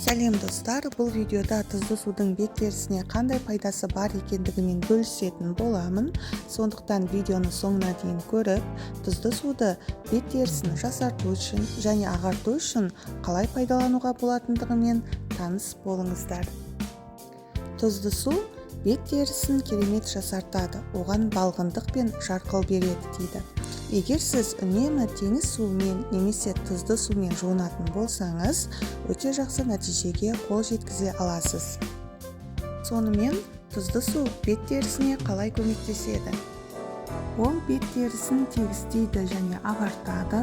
Сәлем достар, бұл видеода тұзды судың бет терісіне қандай пайдасы бар екендігімен бөлісетін боламын. Сондықтан видеоны соңына дейін көріп, тұзды суды бет терісін жасарту үшін және ағарту үшін қалай пайдалануға болатындығымен таныс болыңыздар. Тұзды су бет терісін керемет жасартады, оған балғындық пен жарқыл береді дейді. Егер сіз үнемі теңіз суымен немесе тұзды сумен жуынатын болсаңыз, өте жақсы нәтижеге қол жеткізе аласыз. Сонымен, тұзды су бет терісіне қалай көмектеседі? Ол бет терісін тегістейді және ағартады,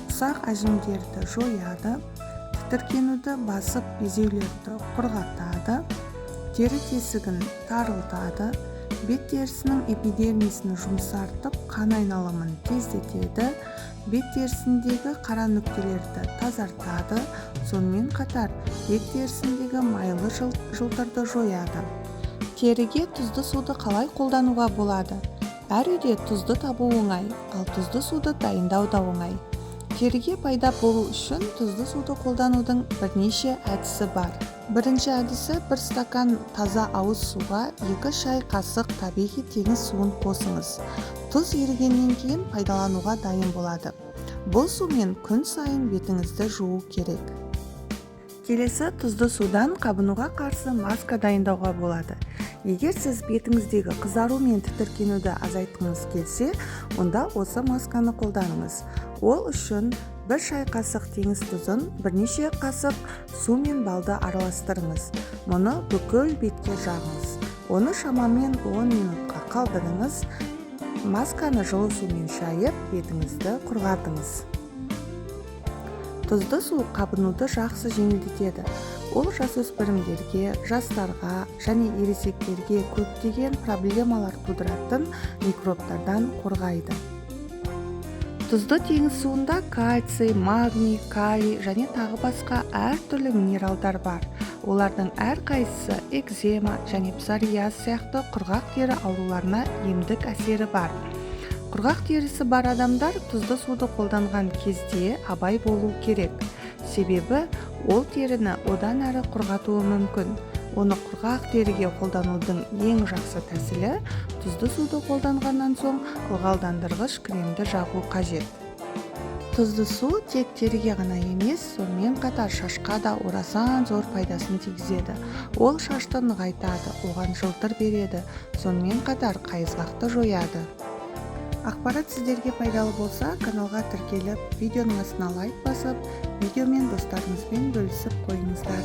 ұсақ әжімдерді жояды, тітіркенуді басып безеулерді құрғатады, тері тесігін тарылтады, бет терісінің эпидермисін жұмсартып, қан айналымын тездетеді, бет терісіндегі қара нүктелерді тазартады, сонымен қатар бет терісіндегі майлы жылтырды жояды. Теріге тұзды суды қалай қолдануға болады? Әр үйде тұзды табу оңай, ал тұзды суды дайындау да оңай. Теріге пайда болу үшін тұзды суды қолданудың бірнеше әдісі бар. Бірінші әдісі, бір стакан таза ауыз суға 2 шай қасық табиғи теңіз суын қосыңыз. Тұз ерігеннен кейін пайдалануға дайын болады. Бұл сумен күн сайын бетіңізді жуу керек. Келесі, тұзды судан қабынуға қарсы маска дайындауға болады. Егер сіз бетіңіздегі қызару мен тітіркенуді азайтқыңыз келсе, онда осы масканы қолданыңыз. Ол үшін 1 шай қасық теңіз тұзын бірнеше қасық су мен балды араластырыңыз. Мұны бүкіл бетке жағыңыз. Оны шамамен 10 минутқа қалдырыңыз. Масканы жылы сумен шайып, бетіңізді құрғатыңыз. Тұзды су қабынуды жақсы жеңілдетеді. Ол жасөспірімдерге, жастарға және ересектерге көптеген проблемалар тудыратын микробтардан қорғайды. Тұзды теңіз суында кальций, магний, калий және тағы басқа әртүрлі минералдар бар. Олардың әрқайсысы экзема және псориаз сияқты құрғақ тері ауруларына емдік әсері бар. Құрғақ терісі бар адамдар тұзды суды қолданған кезде абай болу керек. Себебі ол теріні одан әрі құрғатуы мүмкін. Оны құрғақ теріге қолданудың ең жақсы тәсілі тұзды суды қолданғаннан соң ылғалдандырғыш кремді жағу қажет. Тұзды су тек теріге ғана емес, сонымен қатар шашқа да орасан зор пайдасын тигізеді. Ол шашты нығайтады, оған жылтыр береді, сонымен қатар қайызғақты жояды. Ақпарат сіздерге пайдалы болса, каналға тіркеліп, видеоның астына лайк басып, видеомен достарыңызбен бөлісіп қойыңыздар.